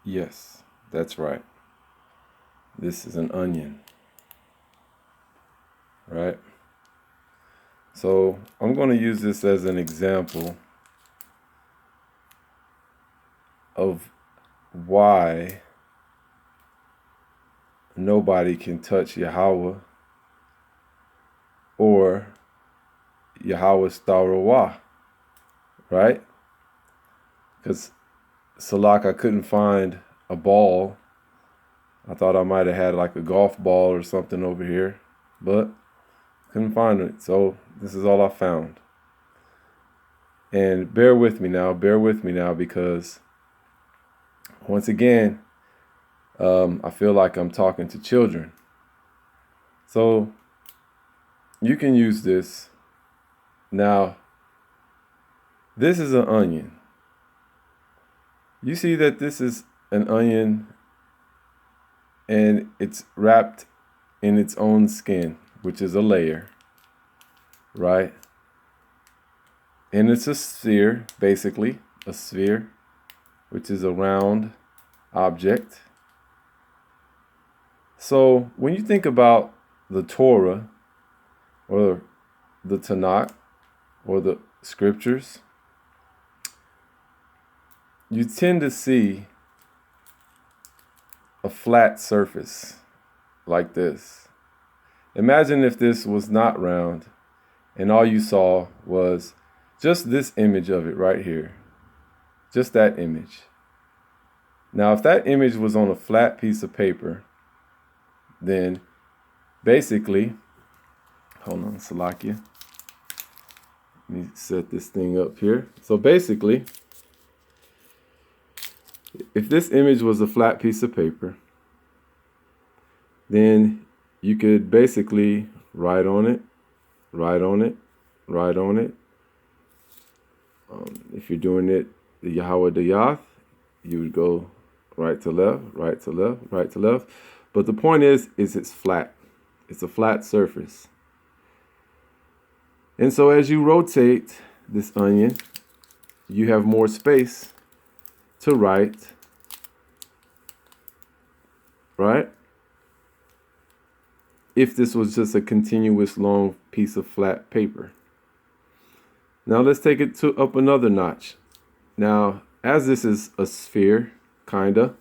Yes, that's right. This is an onion, right? So I'm going to use this as an example of why nobody can touch YAHAWAH or YAHAWAH's YAHAWAH, right? Because Salak, I couldn't find a ball. I thought I might have had like a golf ball or something over here, but couldn't find it. So this is all I found. And bear with me now, because once again, I feel like I'm talking to children. So you can use this. Now, this is an onion. You see that this is an onion and it's wrapped in its own skin, which is a layer, right? And it's a sphere, basically, a sphere, which is a round object. So when you think about the Torah or the Tanakh or the scriptures, you tend to see a flat surface like this. Imagine if this was not round and all you saw was just this image of it right here. Just that image. Now, if that image was on a flat piece of paper, then basically, hold on, Salakia. Let me set this thing up here. So basically, if this image was a flat piece of paper, then you could basically write on it, write on it, write on it. If you're doing it the YAHAWAH Dayath, you would go right to left, right to left, right to left. But the point is it's flat. It's a flat surface. And so as you rotate this onion, you have more space to write, right? If this was just a continuous long piece of flat paper. Now let's take it up another notch. Now, as this is a sphere, kinda,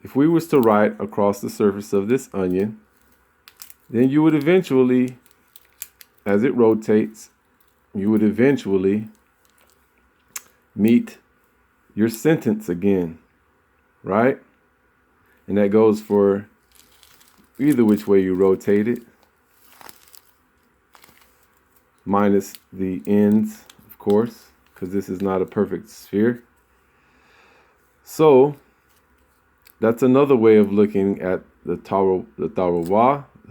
if we was to write across the surface of this onion, then you would eventually, as it rotates, you would eventually meet your sentence again, right? And that goes for either which way you rotate it, minus the ends, of course, because this is not a perfect sphere. So that's another way of looking at the Torah, the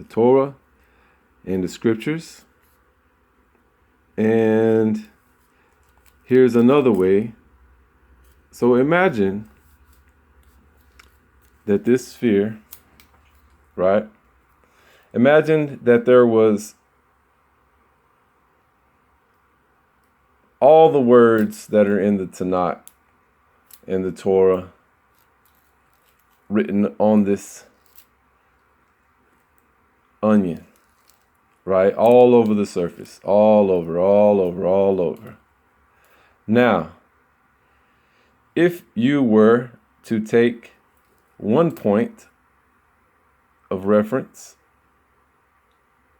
Torah, and the scriptures. And here's another way. So imagine that this sphere, right? Imagine that there was all the words that are in the Tanakh and the Torah written on this onion, right? All over the surface, all over, all over, all over. Now, if you were to take one point of reference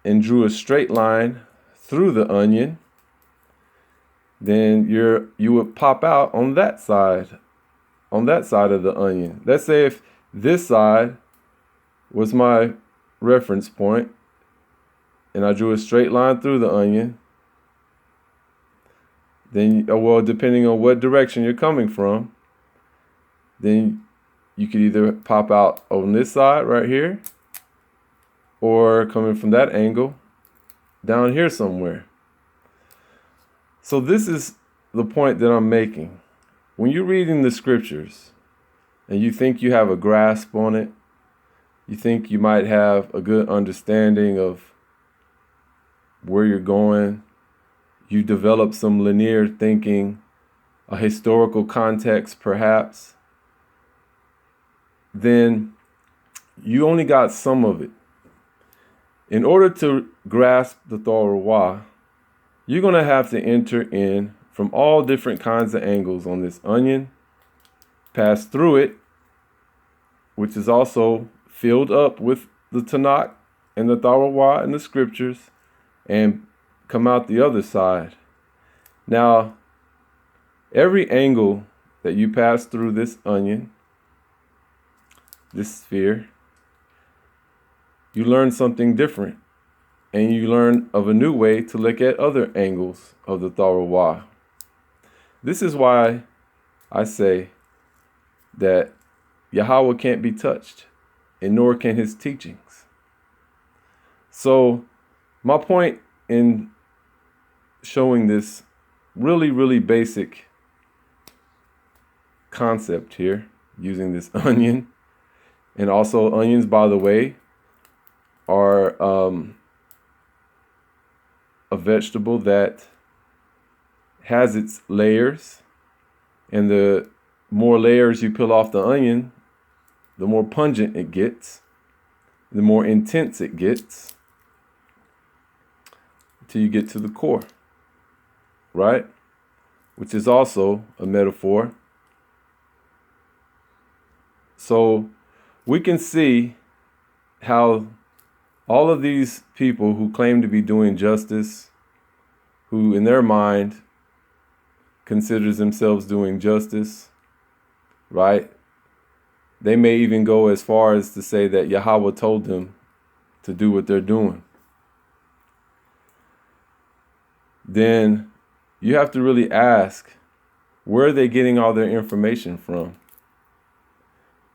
and drew a straight line through the onion, then you would pop out on that side of the onion. Let's say if this side was my reference point and I drew a straight line through the onion, then, well, depending on what direction you're coming from, then you could either pop out on this side right here or coming from that angle down here somewhere. So this is the point that I'm making. When you're reading the scriptures and you think you have a grasp on it, you think you might have a good understanding of where you're going, you develop some linear thinking, a historical context perhaps, then you only got some of it. In order to grasp the YAHAWAH, you're going to have to enter in from all different kinds of angles on this onion, pass through it, which is also filled up with the Tanakh and the YAHAWAH and the scriptures, and come out the other side. Now, every angle that you pass through this onion, this sphere, you learn something different, and you learn of a new way to look at other angles of the YAHAWAH. This is why I say that YAHAWAH can't be touched, and nor can his teachings. So my point in showing this really basic concept here, using this onion, and also onions, by the way, are a vegetable that has its layers, and the more layers you peel off the onion, the more pungent it gets, the more intense it gets, until you get to the core, right? Which is also a metaphor. So we can see how all of these people who claim to be doing justice, who in their mind considers themselves doing justice, right? They may even go as far as to say that YAHAWAH told them to do what they're doing. Then you have to really ask, where are they getting all their information from?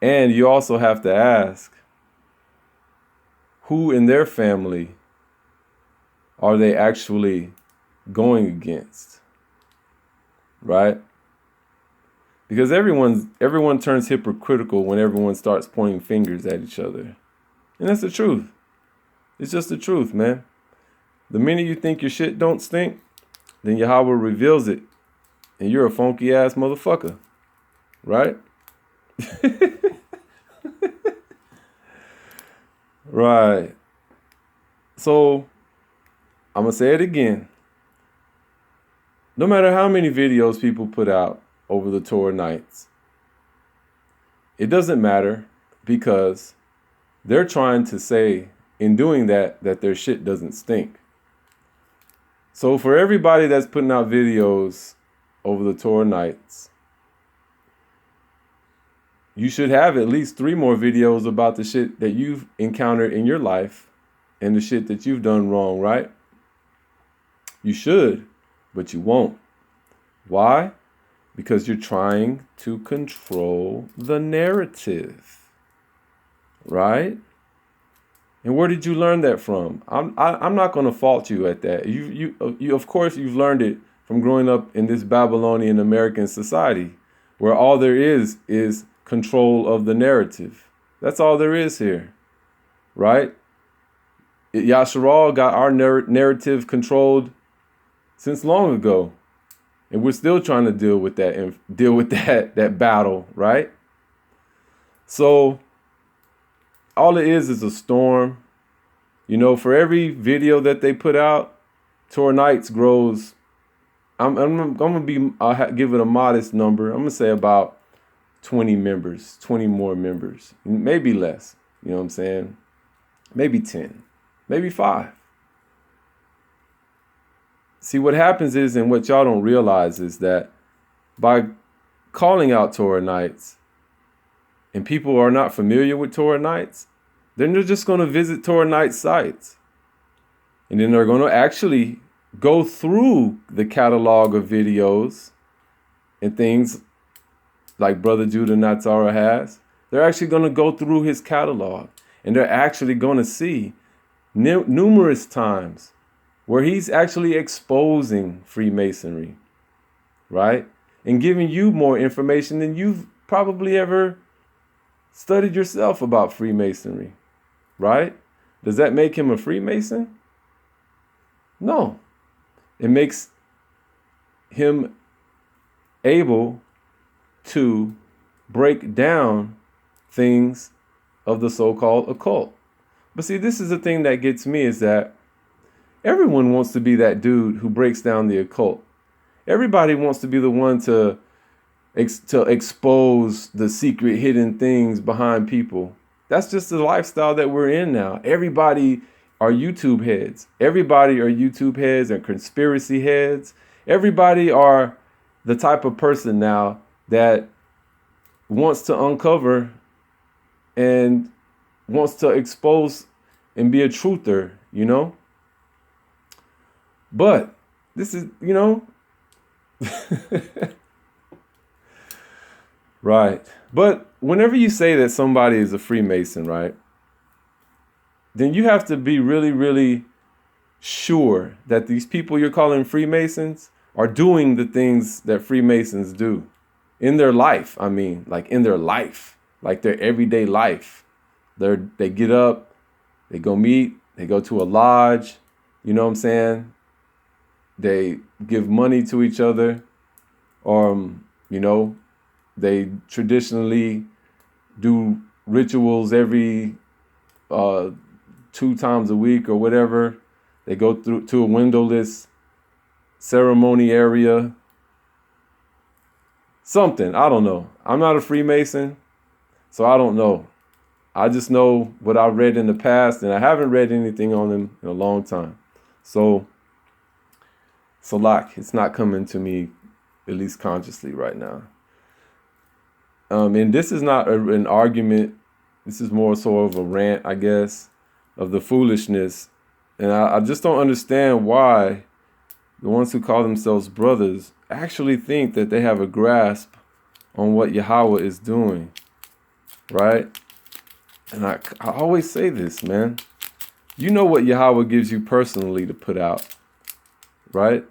And you also have to ask, who in their family are they actually going against? Right? Because everyone turns hypocritical when everyone starts pointing fingers at each other. And that's the truth. It's just the truth, man. The minute you think your shit don't stink, then YAHAWAH reveals it. And you're a funky ass motherfucker. Right? Right. So, I'm going to say it again. No matter how many videos people put out over the Torah nights, it doesn't matter, because they're trying to say, in doing that their shit doesn't stink. So for everybody that's putting out videos over the Torah nights, you should have at least 3 more videos about the shit that you've encountered in your life and the shit that you've done wrong, right? You should, but you won't. Why? Because you're trying to control the narrative, right? And where did you learn that from? I'm not going to fault you at that. You of course you've learned it from growing up in this Babylonian American society, where all there is control of the narrative. That's all there is here, right? Yasharal got our narrative controlled since long ago, and we're still trying to deal with that battle, right? So all it is a storm. You know, for every video that they put out, Torah Nights grows. I'm gonna I'll give it a modest number. I'm gonna say about 20 members, 20 more members, maybe less. You know what I'm saying? Maybe 10, maybe 5. See, what happens is, and what y'all don't realize is that by calling out Torah Nights, and people are not familiar with Torah Nights, then they're just going to visit Torah Nights sites. And then they're going to actually go through the catalog of videos and things like Brother Judah Natzara has. They're actually going to go through his catalog, and they're actually going to see numerous times where he's actually exposing Freemasonry, right? And giving you more information than you've probably ever studied yourself about Freemasonry, right? Does that make him a Freemason? No. It makes him able to break down things of the so-called occult. But see, this is the thing that gets me, is that everyone wants to be that dude who breaks down the occult. Everybody wants to be the one to expose the secret hidden things behind people. That's just the lifestyle that we're in now. Everybody are YouTube heads. Everybody are YouTube heads and conspiracy heads. Everybody are the type of person now that wants to uncover and wants to expose and be a truther, you know? But this is, you know, right. But whenever you say that somebody is a Freemason, right, then you have to be really, really sure that these people you're calling Freemasons are doing the things that Freemasons do in their life. I mean, like in their life, like their everyday life. They get up, they go meet, they go to a lodge, you know what I'm saying? They give money to each other, you know, they traditionally do rituals every 2 times a week or whatever. They go through to a windowless ceremony area. Something, I don't know. I'm not a Freemason, so I don't know. I just know what I've read in the past, and I haven't read anything on them in a long time. So it's not coming to me, at least consciously right now. And this is not an argument. This is more sort of a rant, I guess, of the foolishness. And I just don't understand why the ones who call themselves brothers actually think that they have a grasp on what YAHAWAH is doing, right? And I always say this, man. You know what YAHAWAH gives you personally to put out, right?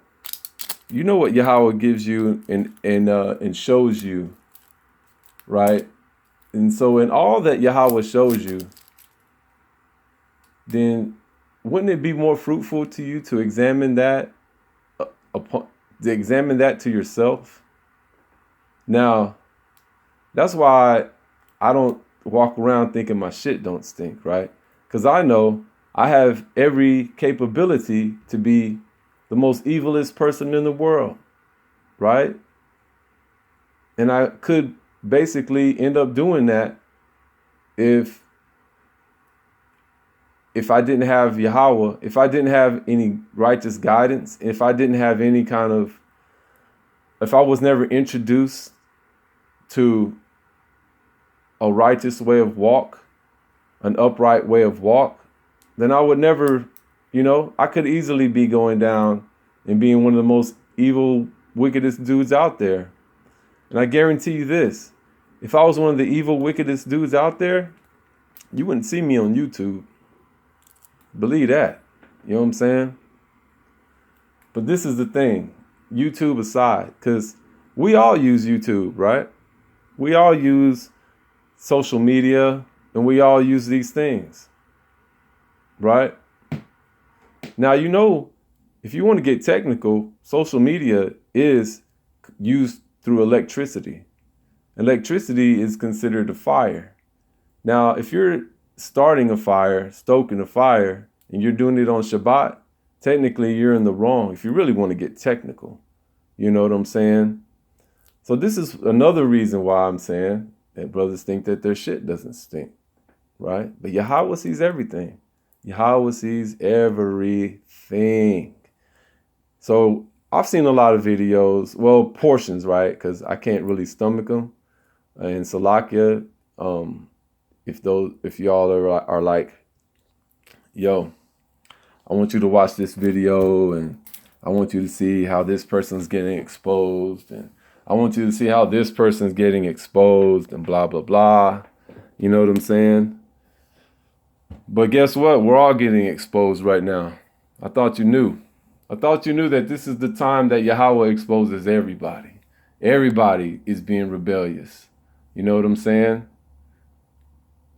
You know what YAHAWAH gives you and shows you, right? And so in all that YAHAWAH shows you, then wouldn't it be more fruitful to you to examine that, to yourself? Now, that's why I don't walk around thinking my shit don't stink, right? Because I know I have every capability to be the most evilest person in the world, right? And I could basically end up doing that if I didn't have YAHAWAH, if I didn't have any righteous guidance, if I didn't have any kind of, if I was never introduced to a righteous way of walk, an upright way of walk, then I would never, you know, I could easily be going down and being one of the most evil, wickedest dudes out there. And I guarantee you this, if I was one of the evil, wickedest dudes out there, you wouldn't see me on YouTube. Believe that. You know what I'm saying? But this is the thing, YouTube aside, because we all use YouTube, right? We all use social media, and we all use these things, right? Now, you know, if you want to get technical, social media is used through electricity. Electricity is considered a fire. Now, if you're starting a fire, stoking a fire, and you're doing it on Shabbat, technically you're in the wrong if you really want to get technical. You know what I'm saying? So this is another reason why I'm saying that brothers think that their shit doesn't stink, right? But YAHAWAH sees everything. YAHAWAH sees everything. So I've seen a lot of videos, well, portions, right? Because I can't really stomach them. And Salakia, if y'all are like, yo, I want you to watch this video and I want you to see how this person's getting exposed and I want you to see how this person's getting exposed and blah, blah, blah. You know what I'm saying? But guess what? We're all getting exposed right now. I thought you knew. I thought you knew that this is the time that YAHAWAH exposes everybody. Everybody is being rebellious. You know what I'm saying?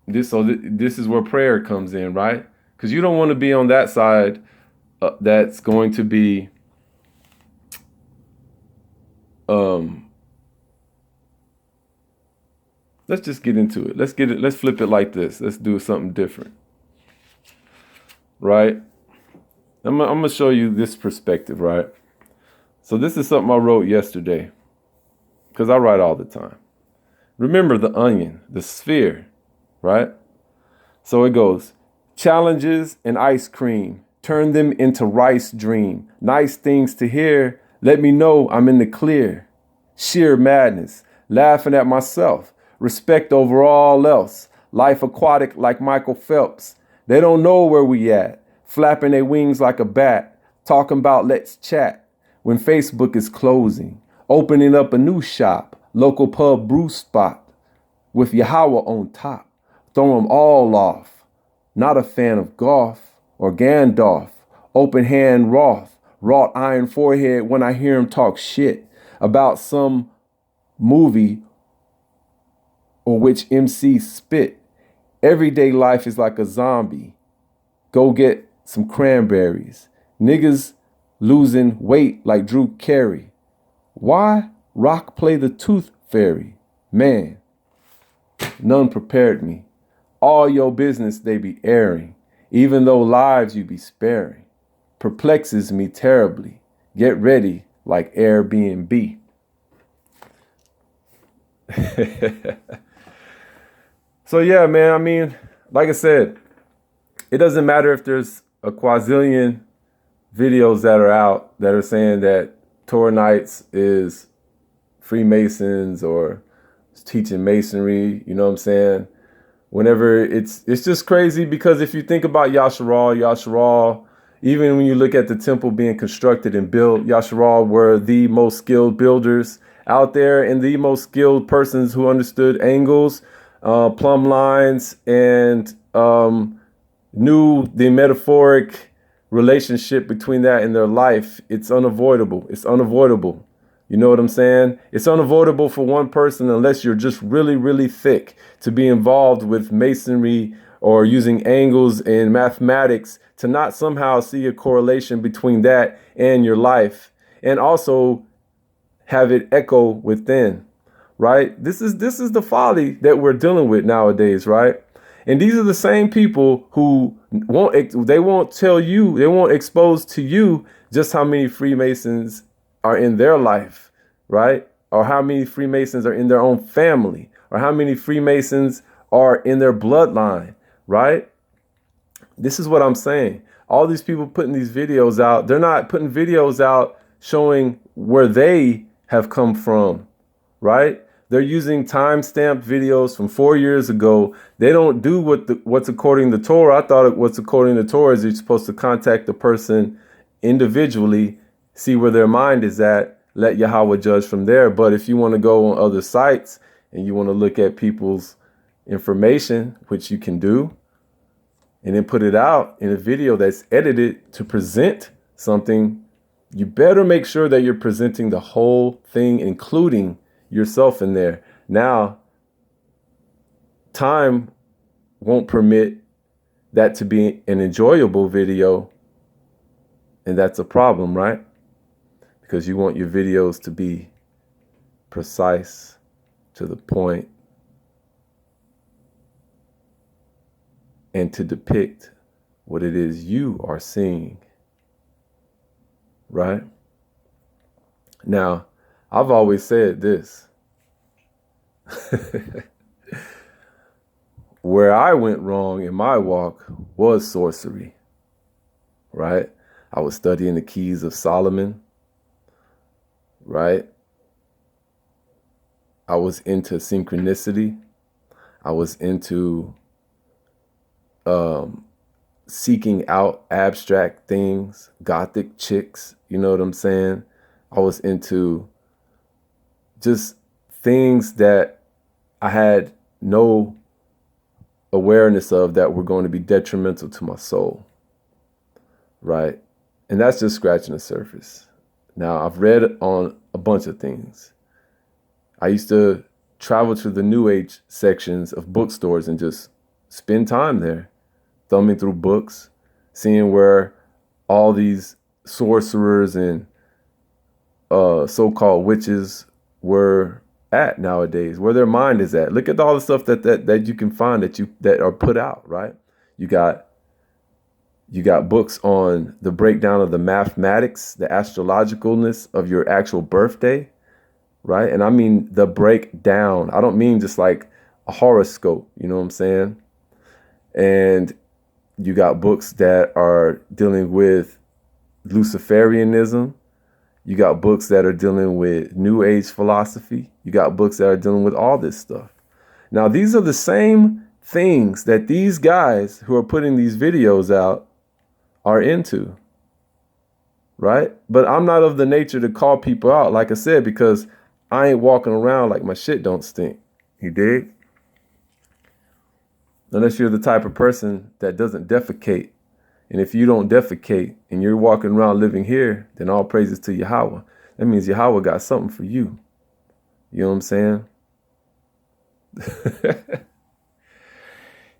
This is where prayer comes in, right? Because you don't want to be on that side that's going to be let's just get into it. Let's flip it like this. Let's do something different. Right? I'm gonna show you this perspective, right? So this is something I wrote yesterday, because I write all the time. Remember the onion, the sphere, right? So it goes, challenges and ice cream, turn them into rice dream. Nice things to hear, let me know I'm in the clear. Sheer madness, laughing at myself, respect over all else. Life aquatic like Michael Phelps. They don't know where we at, flapping their wings like a bat, talking about let's chat. When Facebook is closing, opening up a new shop, local pub brew spot, with YAHAWAH on top, throw them all off. Not a fan of golf or Gandalf, open hand Roth, wrought iron forehead when I hear him talk shit about some movie or which MC spit. Everyday life is like a zombie. Go get some cranberries. Niggas losing weight like Drew Carey. Why? Rock play the tooth fairy. Man, none prepared me. All your business they be airing, even though lives you be sparing. Perplexes me terribly. Get ready like Airbnb. So yeah, man, I mean, like I said, it doesn't matter if there's a quadrillion videos that are out that are saying that Torah Nights is Freemasons or teaching masonry, you know what I'm saying? Whenever it's just crazy, because if you think about YAHAWAH, even when you look at the temple being constructed and built, YAHAWAH were the most skilled builders out there and the most skilled persons who understood angles, plumb lines, and knew the metaphoric relationship between that and their life. It's unavoidable. It's unavoidable. You know what I'm saying? It's unavoidable for one person, unless you're just really, really thick, to be involved with masonry or using angles in mathematics, to not somehow see a correlation between that and your life, and also have it echo within, right? This is the folly that we're dealing with nowadays, right? And these are the same people who won't tell you, they won't expose to you just how many Freemasons are in their life, right? Or how many Freemasons are in their own family, or how many Freemasons are in their bloodline, right? This is what I'm saying. All these people putting these videos out, they're not putting videos out showing where they have come from, right? They're using time-stamped videos from 4 years ago. They don't do what's according to Torah. I thought what's according to Torah is you're supposed to contact the person individually, see where their mind is at, let YAHAWAH judge from there. But if you want to go on other sites and you want to look at people's information, which you can do, and then put it out in a video that's edited to present something, you better make sure that you're presenting the whole thing, including yourself in there. Now, time won't permit that to be an enjoyable video, and that's a problem, right? Because you want your videos to be precise, to the point, and to depict what it is you are seeing, right? Now, I've always said this. Where I went wrong in my walk was sorcery, right? I was studying the keys of Solomon, right? I was into synchronicity. I was into seeking out abstract things, gothic chicks, you know what I'm saying? I was into just things that I had no awareness of that were going to be detrimental to my soul, right? And that's just scratching the surface. Now, I've read on a bunch of things. I used to travel to the New Age sections of bookstores and just spend time there, thumbing through books, seeing where all these sorcerers and so-called witches were at nowadays, where their mind is at. Look at all the stuff that you can find that are put out, right? You got books on the breakdown of the mathematics, the astrologicalness of your actual birthday, right? And I mean the breakdown. I don't mean just like a horoscope, you know what I'm saying? And you got books that are dealing with Luciferianism. You got books that are dealing with New Age philosophy. You got books that are dealing with all this stuff. Now, these are the same things that these guys who are putting these videos out are into, right? But I'm not of the nature to call people out, like I said, because I ain't walking around like my shit don't stink. You dig? Unless you're the type of person that doesn't defecate. And if you don't defecate and you're walking around living here, then all praises to YAHAWAH. That means YAHAWAH got something for you. You know what I'm saying?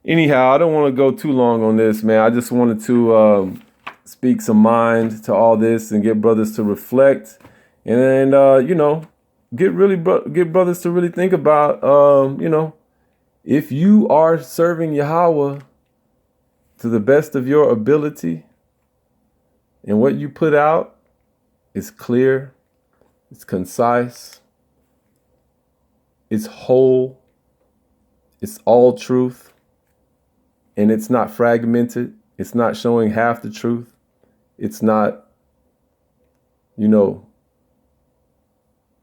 Anyhow, I don't want to go too long on this, man. I just wanted to speak some mind to all this and get brothers to reflect. And then, get brothers to really think about, if you are serving YAHAWAH to the best of your ability, and what you put out is clear, it's concise, it's whole, it's all truth, and it's not fragmented, it's not showing half the truth, it's not,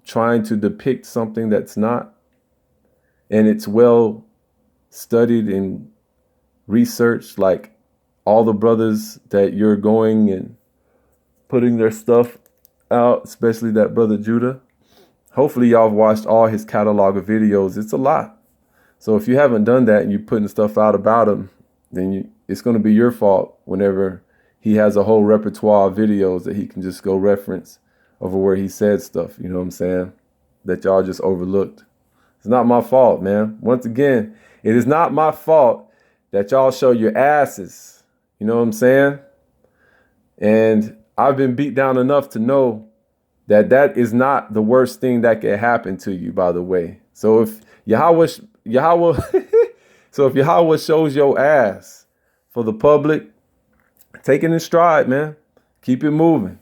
trying to depict something that's not, and it's well studied and research, like all the brothers that you're going and putting their stuff out, especially that brother Judah. Hopefully y'all have watched all his catalog of videos. It's a lot. So if you haven't done that and you're putting stuff out about him, then it's going to be your fault whenever he has a whole repertoire of videos that he can just go reference over where he said stuff, you know what I'm saying, that y'all just overlooked. It's not my fault, man. Once again, it is not my fault that y'all show your asses. You know what I'm saying? And I've been beat down enough to know that that is not the worst thing that can happen to you, by the way. So if YAHAWAH so if YAHAWAH shows your ass for the public, take it in stride, man. Keep it moving.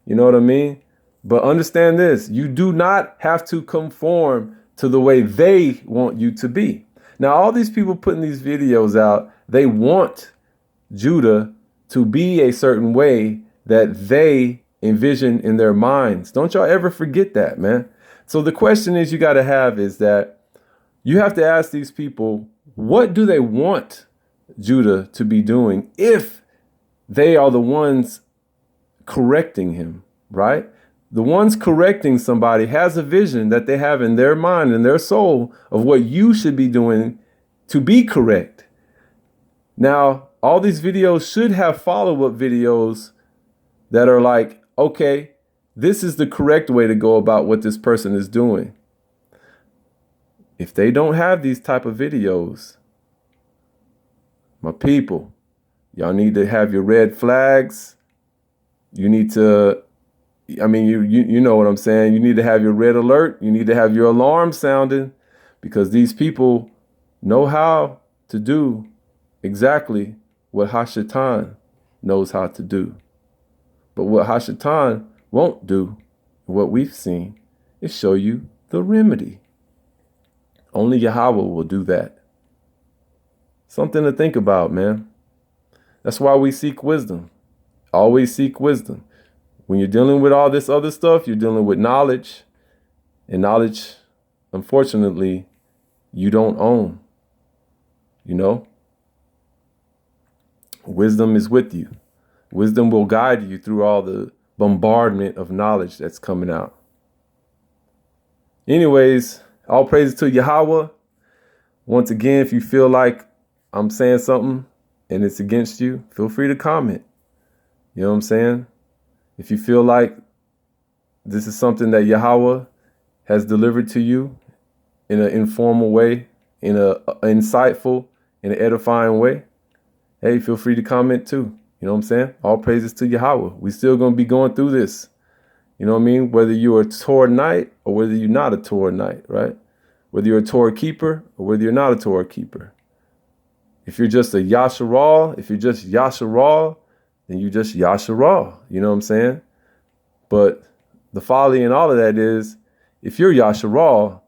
You know what I mean? But understand this, you do not have to conform to the way they want you to be. Now, all these people putting these videos out, they want Judah to be a certain way that they envision in their minds. Don't y'all ever forget that, man. So the question is you got to have is that you have to ask these people, what do they want Judah to be doing if they are the ones correcting him, right? The ones correcting somebody has a vision that they have in their mind and their soul of what you should be doing to be correct. Now, all these videos should have follow-up videos that are like, okay, this is the correct way to go about what this person is doing. If they don't have these type of videos, my people, y'all need to have your red flags. You need to, you know what I'm saying? You need to have your red alert. You need to have your alarm sounding, because these people know how to do exactly what Hashatan knows how to do. But what Hashatan won't do, what we've seen, is show you the remedy. Only YAHAWAH will do that. Something to think about, man. That's why we seek wisdom. Always seek wisdom. When you're dealing with all this other stuff, you're dealing with knowledge. And knowledge, unfortunately, you don't own. You know? Wisdom is with you. Wisdom will guide you through all the bombardment of knowledge that's coming out. Anyways, all praises to YAHAWAH. Once again, if you feel like I'm saying something and it's against you, feel free to comment. You know what I'm saying? If you feel like this is something that YAHAWAH has delivered to you in an informal way, in an insightful, in an edifying way, hey, feel free to comment too. You know what I'm saying? All praises to YAHAWAH. We still going to be going through this. You know what I mean? Whether you're a Torah knight or whether you're not a Torah knight, right? Whether you're a Torah keeper or whether you're not a Torah keeper. If you're just a Yasharal, if you're just Yasharal, then you just Yasharal. You know what I'm saying? But the folly in all of that is, if you're Yasharal,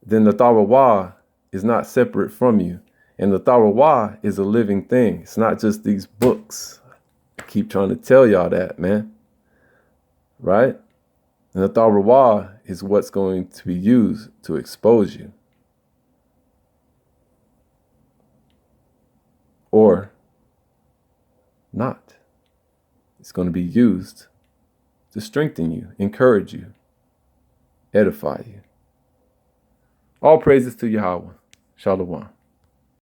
then the YAHAWAH is not separate from you. And the YAHAWAH is a living thing. It's not just these books. I keep trying to tell y'all that, man. Right? And the YAHAWAH is what's going to be used to expose you. Or not. It's going to be used to strengthen you, encourage you, edify you. All praises to YAHAWAH. Shalom.